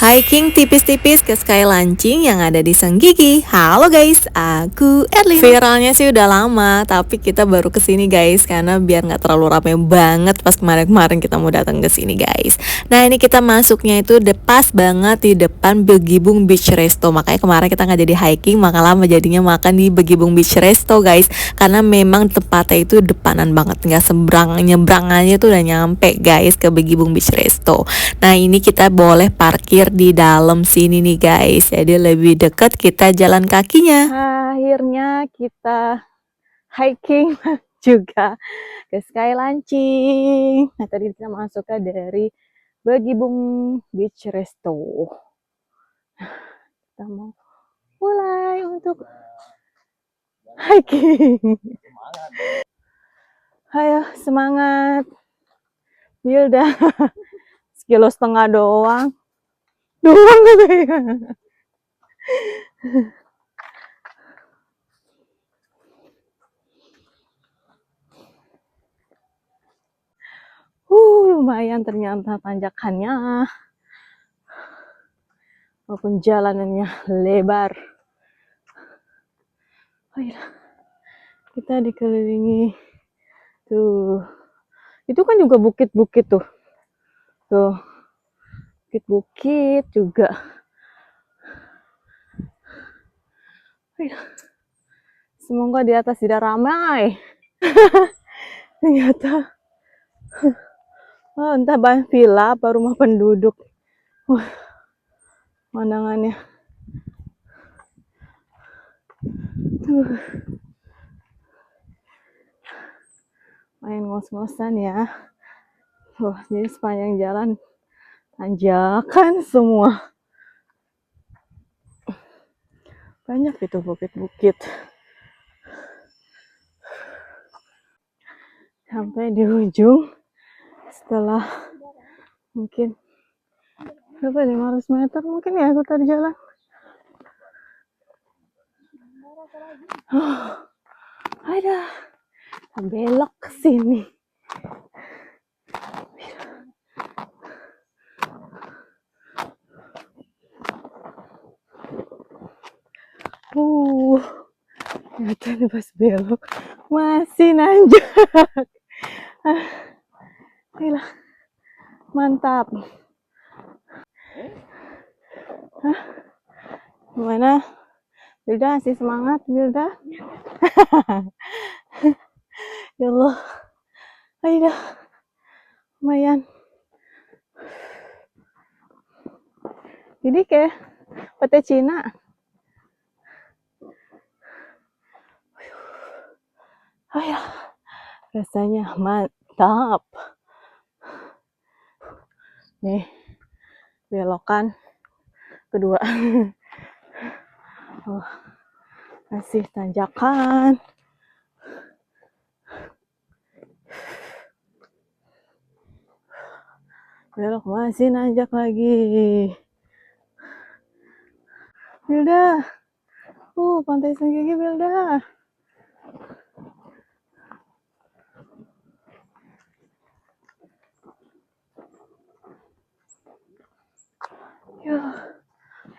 Hiking tipis-tipis ke Sky Launching yang ada di Senggigi. Halo guys, aku Erlin. Viralnya sih udah lama, tapi kita baru kesini guys karena biar nggak terlalu rame banget pas kemarin-kemarin kita mau datang ke sini guys. Nah ini kita masuknya itu pas banget di depan Begibung Beach Resto. Makanya kemarin kita nggak jadi hiking, maka lama jadinya makan di Begibung Beach Resto guys. Karena memang tempatnya itu depanan banget, nggak seberang nyebrangannya tuh udah nyampe guys ke Begibung Beach Resto. Nah ini kita boleh parkir di dalam sini nih guys, jadi lebih dekat kita jalan kakinya. Akhirnya kita hiking juga ke Sky Launching. Nah tadi kita masuknya dari Begibung Beach Resto. Kita mau mulai untuk hiking. Ayo semangat. Bilda. Sekilo setengah doang. Katanya. Lumayan ternyata tanjakannya. Walaupun jalanannya lebar. Kita dikelilingi tuh. Itu kan juga bukit-bukit tuh. Tuh. Bukit-bukit juga. Semoga di atas tidak ramai. Ternyata entah villa apa rumah penduduk. Pemandangannya. Main ngos-ngosan ya. Jadi sepanjang jalan tanjakan semua. Banyak itu bukit-bukit. Sampai di ujung setelah mungkin berapa 500 meter mungkin ya aku tadi jalan. Ada belok ke sini. Ternyata nih pas belok masih nanjak. Gila. Mantap. Gimana? Bilda masih semangat, Bilda? Ya Allah. Ayo dah. Lumayan. Jadi kayak pete Cina. Ayo. Rasanya mantap. Nih. Belokan kedua. Masih tanjakan. Belok masih nanjak lagi. Bilda. Pantai Senggigi Bilda. Ya,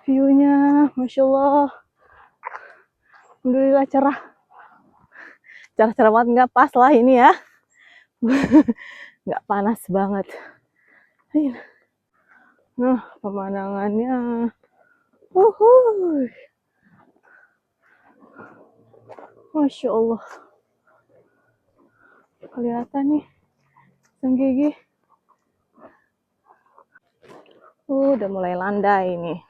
view-nya Masya Allah. Alhamdulillah cerah. Cerah-cerah banget, nggak pas lah ini ya. Nggak panas banget. Nah, pemandangannya. Masya Allah. Kelihatan nih Senggigi. Udah mulai landai nih.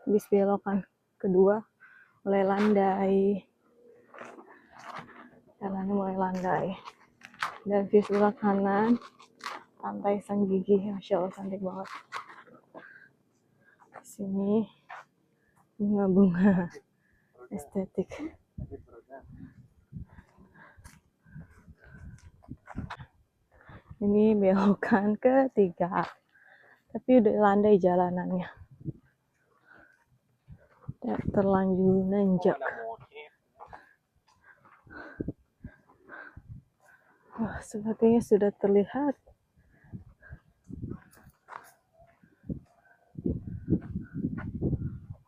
Habis belokan kedua mulai landai. Jalannya mulai landai. Dan di sebelah kanan pantai Senggigi. Masya Allah cantik banget. Sini bunga-bunga estetik. Ini belokan ketiga. Tapi udah landai jalanannya. Tidak terlanjur nanjak. Sepertinya sudah terlihat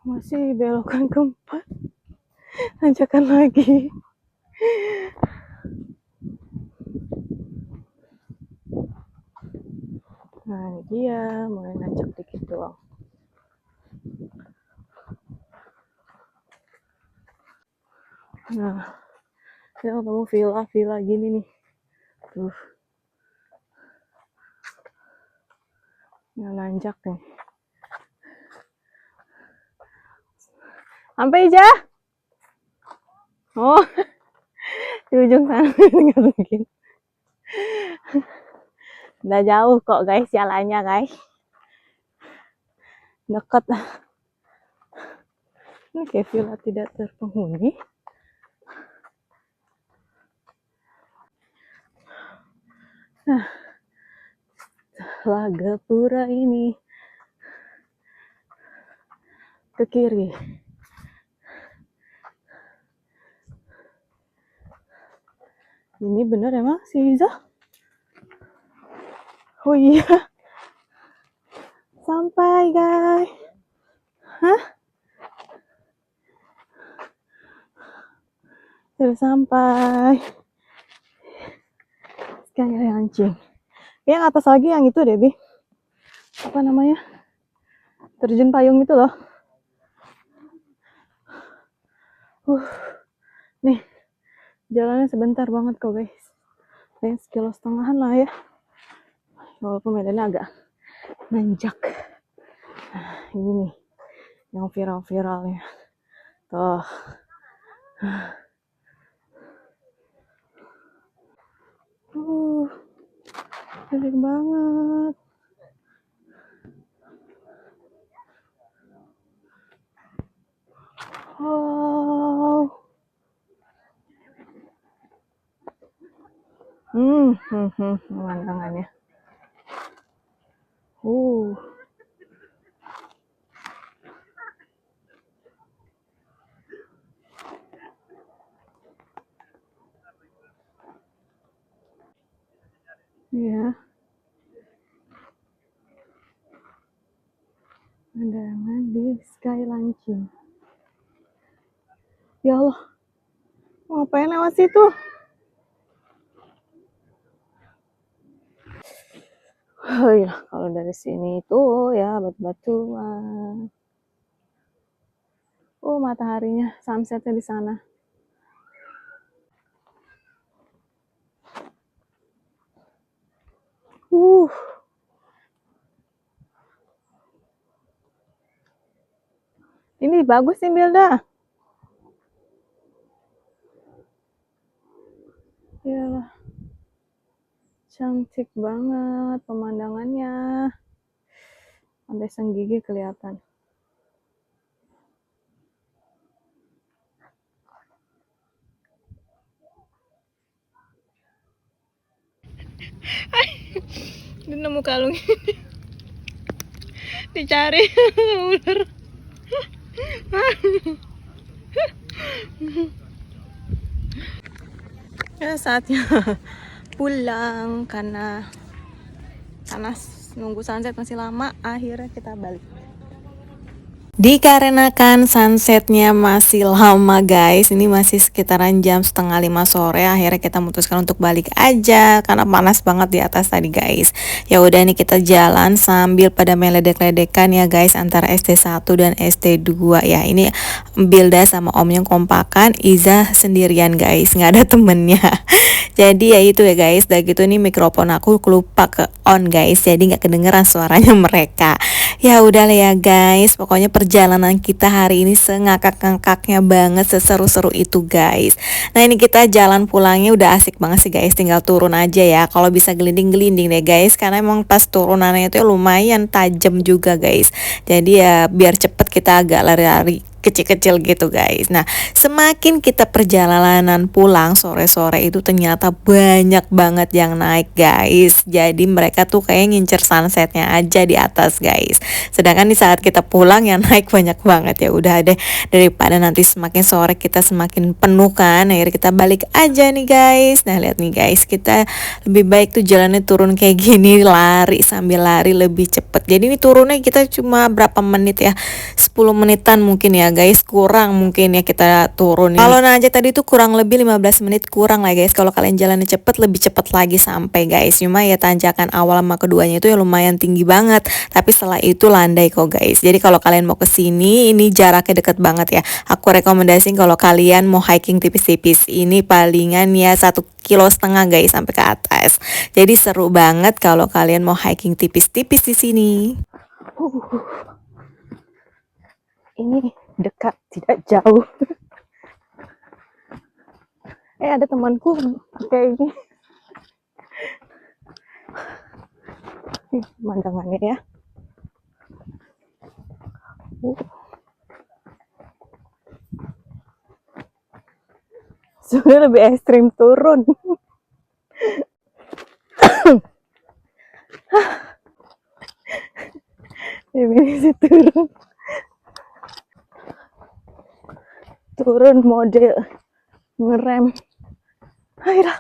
Masih belokan keempat, tanjakan lagi. Nah ini dia, mulai nanjak dikit doang. Nah, kita ketemu villa gini nih. Tuh. Yang nanjak nih. Sampai aja. Oh, di ujung sana nggak mungkin. Udah jauh kok guys jalannya guys. Deket. Ini kayak villa tidak terpenghuni. Nah, setelah gapura ini ke kiri. Ini bener emang si Iza? Oh iya. Sampai guys. Hah? Sudah sampai. Skylaunching. Yang atas lagi yang itu deh, Bi. Apa namanya? Terjun payung itu loh. Nih. Jalannya sebentar banget kok, guys. Kayak 1,5 km lah ya. Walaupun medannya agak nanjak. Nah, ini nih. Yang viral-viralnya. Tuh. Cantik banget. Wow. Pemandangannya. Ya. Pemandangan di Skylaunching. Ya Allah. Ngapain lewat situ? Oh iya, kalau dari sini itu ya batu-batuan. Mataharinya, sunsetnya di sana. Ini bagus nih Bilda. Iyalah. Cantik banget pemandangannya. Sampai Senggigi kelihatan. Dia nemu kalung ini. Dicari ular. Ya saatnya pulang karena panas, nunggu sunset masih lama. Akhirnya kita balik. Dikarenakan sunsetnya masih lama guys, ini masih sekitaran jam 4:30 sore. Akhirnya kita memutuskan untuk balik aja karena panas banget di atas tadi guys. Ya udah nih kita jalan sambil pada meledek-ledekan ya guys antara ST1 dan ST2 ya. Ini Bilda sama Om yang kompakan, Iza sendirian guys, nggak ada temennya. Jadi ya itu ya guys, udah gitu nih mikrofon aku lupa ke on guys, jadi nggak kedengeran suaranya mereka. Ya udah lah ya guys, pokoknya perjalanan kita hari ini sengakak-ngakaknya banget, seseru-seru itu guys. Nah ini kita jalan pulangnya udah asik banget sih guys, tinggal turun aja ya. Kalau bisa gelinding-gelinding deh guys, karena emang pas turunannya itu lumayan tajam juga guys. Jadi ya biar cepet kita agak lari-lari kecil-kecil gitu guys. Nah, semakin kita perjalanan pulang sore-sore itu ternyata banyak banget yang naik guys. Jadi mereka tuh kayak ngincer sunsetnya aja di atas guys. Sedangkan di saat kita pulang yang naik banyak banget. Ya udah deh, daripada nanti semakin sore kita semakin penuh kan, akhirnya kita balik aja nih guys. Nah, lihat nih guys, kita lebih baik tuh jalannya turun kayak gini, lari sambil lari lebih cepet. Jadi ini turunnya kita cuma berapa menit ya, 10 menitan mungkin ya guys, kurang mungkin ya kita turun. Kalau aja tadi tuh kurang lebih 15 menit kurang lah guys. Kalau kalian jalannya cepet lebih cepet lagi sampai guys. Cuma ya tanjakan awal sama keduanya itu ya lumayan tinggi banget, tapi setelah itu landai kok guys. Jadi kalau kalian mau kesini, ini jaraknya deket banget ya. Aku rekomendasiin kalau kalian mau hiking tipis-tipis ini palingan ya 1,5 kilo guys sampai ke atas. Jadi seru banget kalau kalian mau hiking tipis-tipis di sini. Ini dekat, tidak jauh. Ada temanku pakai ini. Pemandangannya ya. Sebenarnya lebih ekstrim turun. Ini turun model ngerem. Ayolah.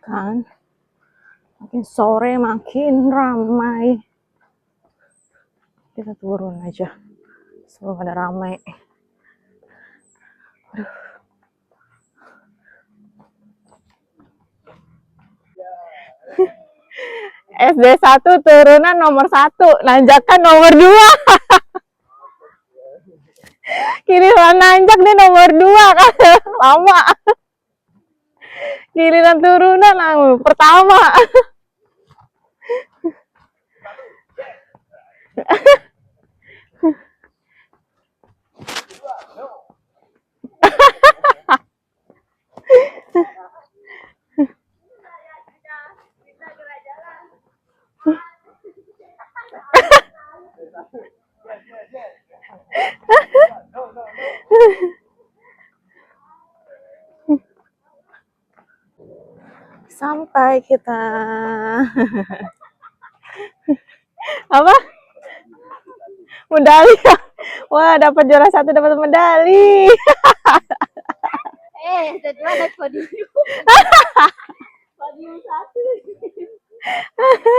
Kan makin sore makin ramai. Kita turun aja sebelum ada ramai. SD 1 turunan nomor 1, nanjakan nomor 2. Giliran nanjak nih nomor 2 kan. Lama. Giliran turunan pertama. Sampai kita. Apa? Medali. Wah, dapat juara 1, dapat medali. Kedua naik podium. Podium 1.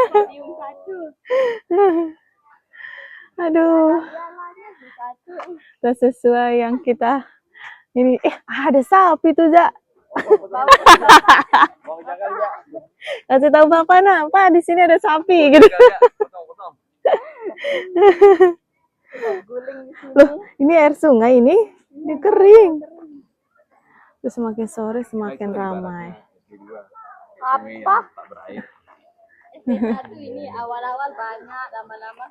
Podium 1. Aduh. Udah sesuai yang kita ini. Ada sapi tuh, Za. Kasih tahu Bapak, nah, Pak, di sini ada sapi gitu. Loh, ini air sungai ini kering. Terus semakin sore semakin ramai. Apa? SD1 ini awal-awal banyak, lama-lama.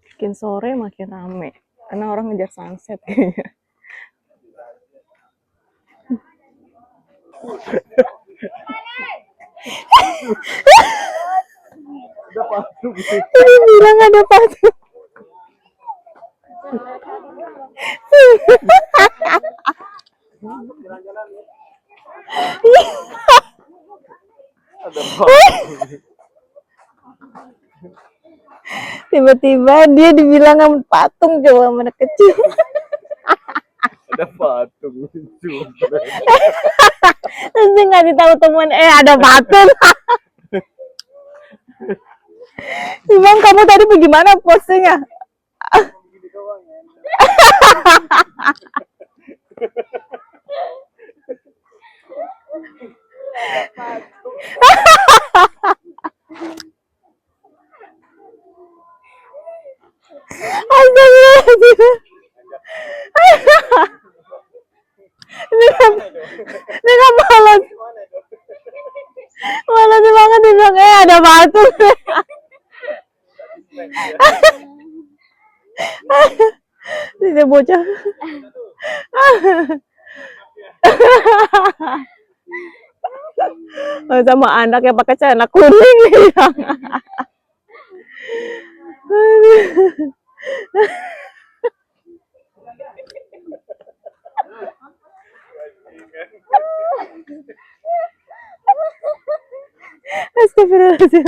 Makin sore makin ramai. Karena orang ngejar sunset kayaknya. Ini bilang ada patung. Tiba-tiba dia dibilang patung, coba mana kecil. Ada patung lucu. Terus dia ngasih tahu temen, ada patung. Bang, kamu tadi bagaimana posenya? Astagfirullahaladzim. Ini kan malas banget dibilang ada batu. Ini bocah. Sama anak yang pakai celana kuning nih. Astagfirullahaladzim.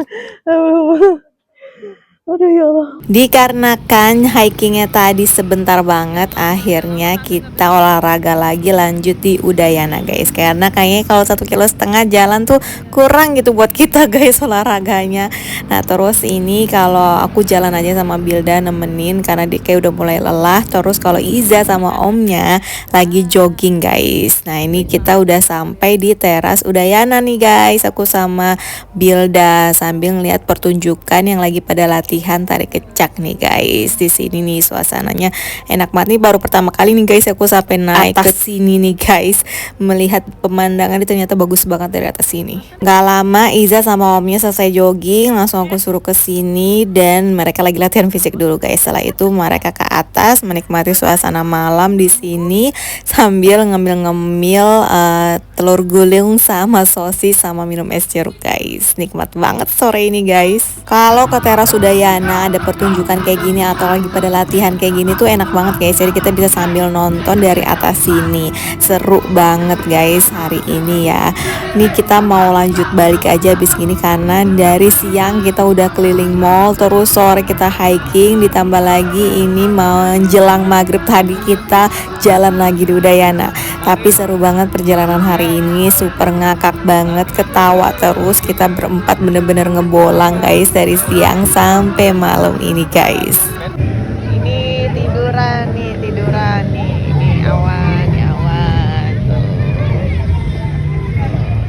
Aduh ya Allah. Dikarenakan hikingnya tadi sebentar banget, akhirnya kita olahraga lagi lanjut di Udayana guys. Karena kayaknya kalau 1,5 km jalan tuh kurang gitu buat kita guys olahraganya. Nah terus ini kalau aku jalan aja sama Bilda nemenin karena dia kayak udah mulai lelah. Terus kalau Iza sama omnya lagi jogging guys. Nah ini kita udah sampai di teras Udayana nih guys. Aku sama Bilda sambil ngeliat pertunjukan yang lagi pada latihan tarik kecak nih guys. Di sini nih suasananya enak banget nih, baru pertama kali nih guys aku sampai naik ke sini nih guys, melihat pemandangan ternyata bagus banget dari atas sini. Gak lama Iza sama omnya selesai jogging, langsung aku suruh ke sini dan mereka lagi latihan fisik dulu guys. Setelah itu mereka ke atas menikmati suasana malam di sini sambil ngemil-ngemil telur gulung sama sosis sama minum es jeruk guys. Nikmat banget sore ini guys. Kalau ke teras Udayana ada pertunjukan kayak gini atau lagi pada latihan kayak gini tuh enak banget guys. Jadi kita bisa sambil nonton dari atas sini. Seru banget guys hari ini ya. Ini kita mau lanjut balik aja abis gini karena dari siang kita udah keliling mall, terus sore kita hiking, ditambah lagi ini menjelang maghrib tadi kita jalan lagi di Udayana. Tapi seru banget perjalanan hari ini, super ngakak banget, ketawa terus, kita berempat bener-bener ngebolang guys dari siang sampai malam ini guys. Ini tiduran nih, ini awan tuh.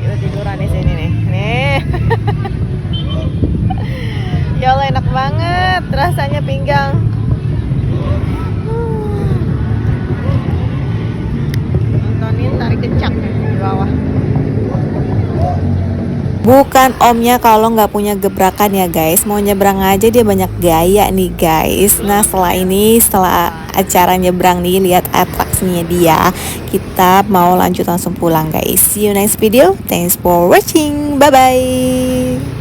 Kita tiduran di sini nih. Ya Allah enak banget rasanya pinggang. Nontonin tarik kecak di bawah. Bukan omnya kalau nggak punya gebrakan ya guys, mau nyebrang aja dia banyak gaya nih guys. Nah setelah acara nyebrang nih, lihat atraksinya dia, kita mau lanjut langsung pulang guys. See you next video, thanks for watching, bye bye.